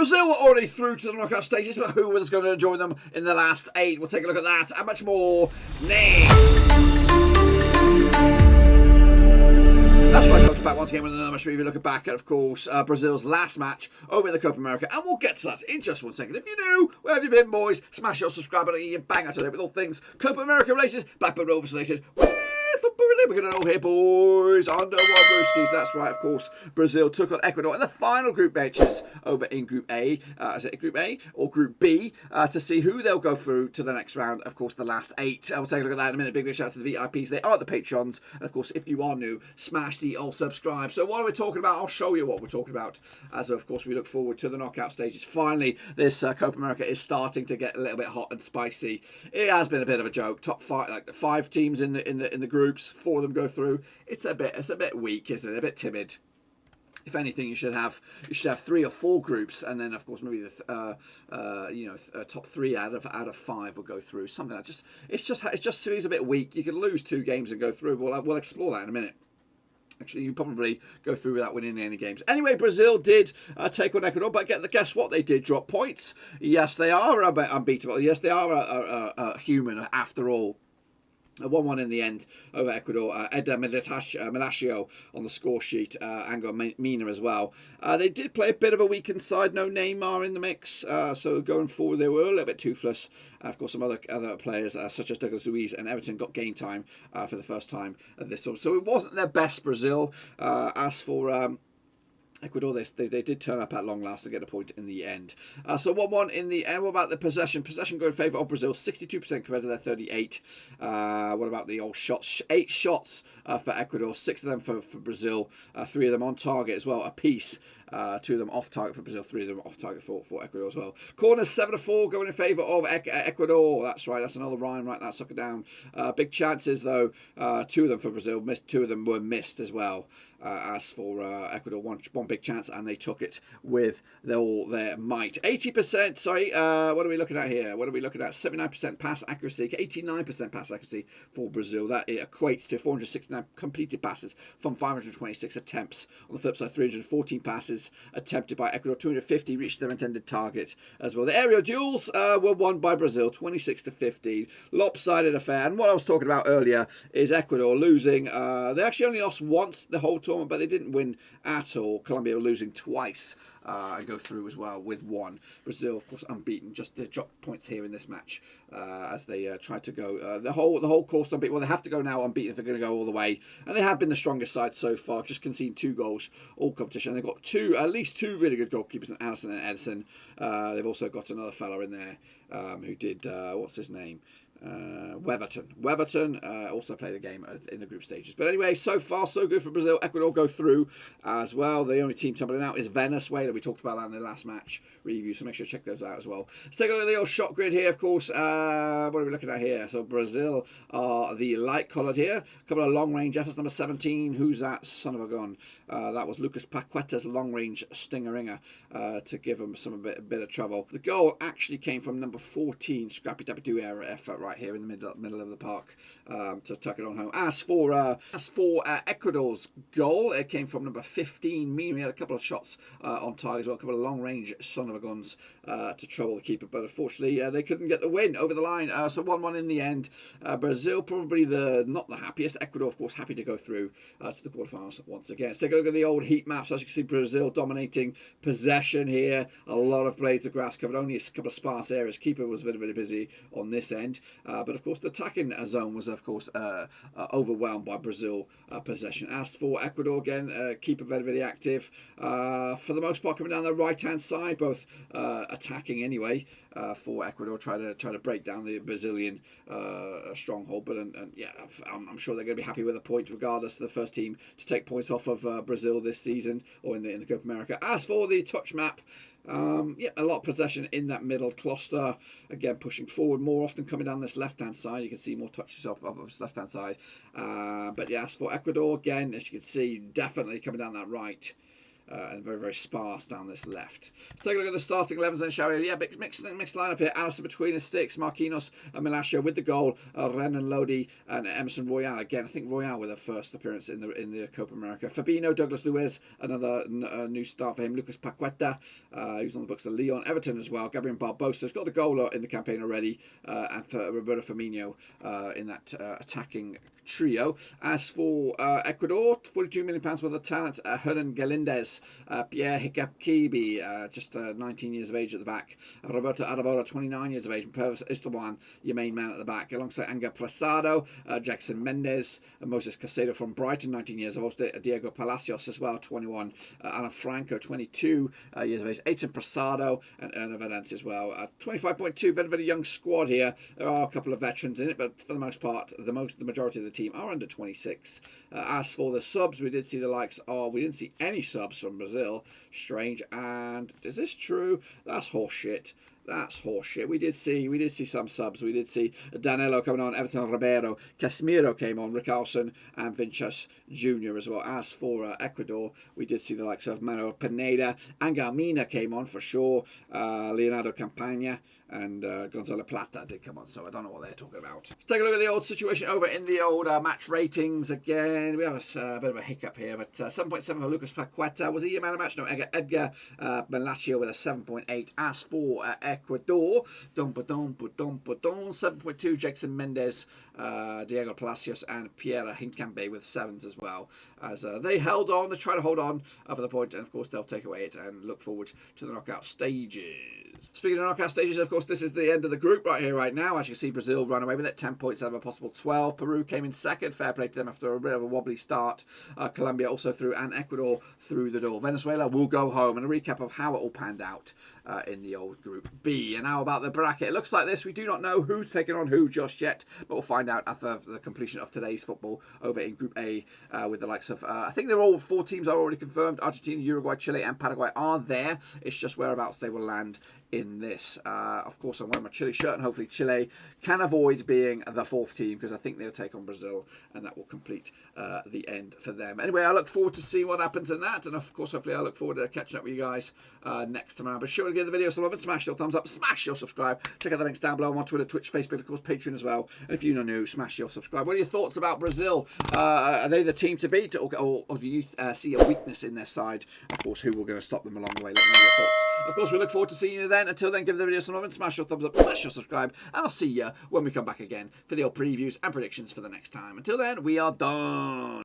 Brazil were already through to the knockout stages, but who was going to join them in the last 8? We'll take a look at that and much more next. That's right, folks, back once again with another match review. Looking back at, of course, Brazil's last match over in the Copa America, and we'll get to that in just 1 second. If you're new, where have you been, boys? Smash your subscribe button and you bang out today with all things Copa America related, Blackburn Rovers related. We're going to know here, boys, under one brewskis. That's right, of course. Brazil took on Ecuador in the final group matches over in Group A. Is it Group A or Group B? To see who they'll go through to the next round. Of course, the last 8. We'll take a look at that in a minute. Big shout out to the VIPs. They are the Patrons. And of course, if you are new, smash the old subscribe. So what are we talking about? I'll show you what we're talking about. As of course, we look forward to the knockout stages. Finally, this Copa America is starting to get a little bit hot and spicy. It has been a bit of a joke. Top 5, like the 5 teams in the groups. 4 of them go through. It's a bit weak, isn't it? A bit timid. If anything, you should have 3 or 4 groups, and then of course maybe the top 3 out of 5 will go through. Something like it just seems a bit weak. You can lose 2 games and go through. We'll explore that in a minute. Actually, you probably go through without winning any games. Anyway, Brazil did take on Ecuador, but guess what? They did drop points. Yes, they are unbeatable. Yes, they are human after all. 1-1 in the end over Ecuador. Eder Militao on the score sheet. Angel Mina as well. They did play a bit of a weakened side. No Neymar in the mix. So going forward, they were a little bit toothless. And of course, some other players, such as Douglas Luiz and Everton, got game time for the first time at this time. So it wasn't their best, Brazil. As for Ecuador, they did turn up at long last to get a point in the end. So 1-1 in the end. What about the possession? Possession going in favour of Brazil, 62% compared to their 38. What about the old shots? 8 shots for Ecuador, 6 of them for Brazil, 3 of them on target as well, a piece. 2 of them off target for Brazil, 3 of them off target for Ecuador as well. Corners 7-4 going in favour of Ecuador. That's right, that's another rhyme. Right, that sucker down. Big chances though. 2 of them for Brazil, missed. 2 of them were missed as well. As for Ecuador, one big chance, and they took it with all their might. 80%, sorry, what are we looking at here? What are we looking at? 79% pass accuracy, 89% pass accuracy for Brazil. That it equates to 469 completed passes from 526 attempts. On the flip side, 314 passes attempted by Ecuador, 250 reached their intended target as well. The aerial duels were won by Brazil, 26-15. Lopsided affair. And what I was talking about earlier is Ecuador losing. They actually only lost once the whole tournament, but they didn't win at all. Colombia were losing twice and go through as well with 1. Brazil, of course, unbeaten. Just they dropped points here in this match as they tried to go the whole course unbeaten. Well, they have to go now unbeaten if they're going to go all the way, and they have been the strongest side so far. Just conceding 2 goals all competition. They've got at least 2 really good goalkeepers in Allison and Edison. They've also got another fella in there who did what's his name? Weverton also played a game in the group stages. But anyway, so far so good for Brazil. Ecuador go through as well. The only team tumbling out is Venezuela. We talked about that in the last match review, so make sure to check those out as well. Let's take a look at the old shot grid here, of course. What are we looking at here? So Brazil are the light coloured here. A couple of long range efforts. Number 17, who's that son of a gun? That was Lucas Paqueta's long range stinger-ringer to give them a bit of trouble. The goal actually came from number 14, Scrappy Dabidu effort right here in the middle of the park to tuck it on home. As for Ecuador's goal, it came from number 15, Mina. He had a couple of shots on target as well, a couple of long range son of a guns to trouble the keeper, but unfortunately they couldn't get the win over the line. So 1-1 in the end. Brazil probably not the happiest. Ecuador, of course, happy to go through to the quarterfinals once again. Let's take a look at the old heat maps. As you can see, Brazil dominating possession here. A lot of blades of grass covered, only a couple of sparse areas. Keeper was very busy on this end, but of course the attacking zone was of course overwhelmed by Brazil possession. As for Ecuador, again, keeper very active for the most part, coming down the right hand side, both attacking anyway for Ecuador, try to break down the Brazilian stronghold. But yeah, I'm sure they're going to be happy with a point regardless. The first team to take points off of Brazil this season, or in the Copa America. As for the touch map, yeah, a lot of possession in that middle cluster. Again, pushing forward more often, coming down this left hand side. You can see more touches up this left hand side. But yeah, as for Ecuador, again, as you can see, definitely coming down that right and very, very sparse down this left. Let's take a look at the starting 11s then, shall we? Yeah, mixed lineup here. Allison between the sticks, Marquinhos and Milasio with the goal, Renan Lodi and Emerson Royale. Again, I think Royale with their first appearance in the Copa America. Fabinho, Douglas Luiz, another new start for him. Lucas Paqueta, who's on the books of Leon, Everton as well. Gabriel Barbosa's got the goal in the campaign already, and for Roberto Firmino in that attacking trio. As for Ecuador, £42 million worth of talent. Hernan Galindez, Pierre Hikakibi, just 19 years of age at the back. Roberto Arabola, 29 years of age. And Pervis Esteban, your main man at the back. Alongside Angel Prasado, Jackson Mendes, Moses Caicedo from Brighton, 19 years of age. Diego Palacios as well, 21. Alan Franco, 22 years of age. Eitan Prasado and Erna Valence as well. 25.2, very, very young squad here. There are a couple of veterans in it, but for the most part, the majority of the team are under 26. As for the subs, we did see the likes of, we didn't see any subs from Brazil. Strange. And is this true? That's horseshit. That's horseshit. We did see some subs. We did see Danilo coming on, Everton Ribeiro, Casemiro came on, Rickarlson and Vinicius Jr. as well. As for Ecuador, we did see the likes of Manuel Pineda, Angel Mina came on for sure, Leonardo Campagna and Gonzalo Plata did come on, so I don't know what they're talking about. Let's take a look at the old situation over in the old match ratings again. We have a bit of a hiccup here, but 7.7 for Lucas Paqueta. Was he a man of match? No, Edgar Melasio with a 7.8. As for Ecuador, 7.2, Jackson Mendes, Diego Palacios and Pierre Hincambe with 7s as well. As they held on, they try to hold on up at the point, and of course they'll take away it and look forward to the knockout stages. Speaking of knockout stages, of course, this is the end of the group right here, right now. As you can see, Brazil ran away with it, 10 points out of a possible 12. Peru came in second, fair play to them after a bit of a wobbly start. Colombia also through, and Ecuador through the door. Venezuela will go home, and a recap of how it all panned out in the old Group B. And now about the bracket. It looks like this. We do not know who's taking on who just yet, but we'll find out after the completion of today's football over in Group A with the likes of, I think they're all 4 teams are already confirmed. Argentina, Uruguay, Chile, and Paraguay are there. It's just whereabouts they will land in this. Of course, I'm wearing my Chile shirt, and hopefully Chile can avoid being the 4th team, because I think they'll take on Brazil, and that will complete the end for them. Anyway, I look forward to seeing what happens in that, and of course, hopefully, I look forward to catching up with you guys next time around. But sure to give the video some love and smash your thumbs up, smash your subscribe. Check out the links down below. I'm on Twitter, Twitch, Facebook, of course, Patreon as well. And if you're new, smash your subscribe. What are your thoughts about Brazil? Are they the team to beat, or do you see a weakness in their side? Of course, who will going to stop them along the way? Let me know your thoughts. Of course, we look forward to seeing you then. Until then, give the video some love and smash your thumbs up, smash your subscribe, and I'll see you when we come back again for the old previews and predictions for the next time. Until then, we are done.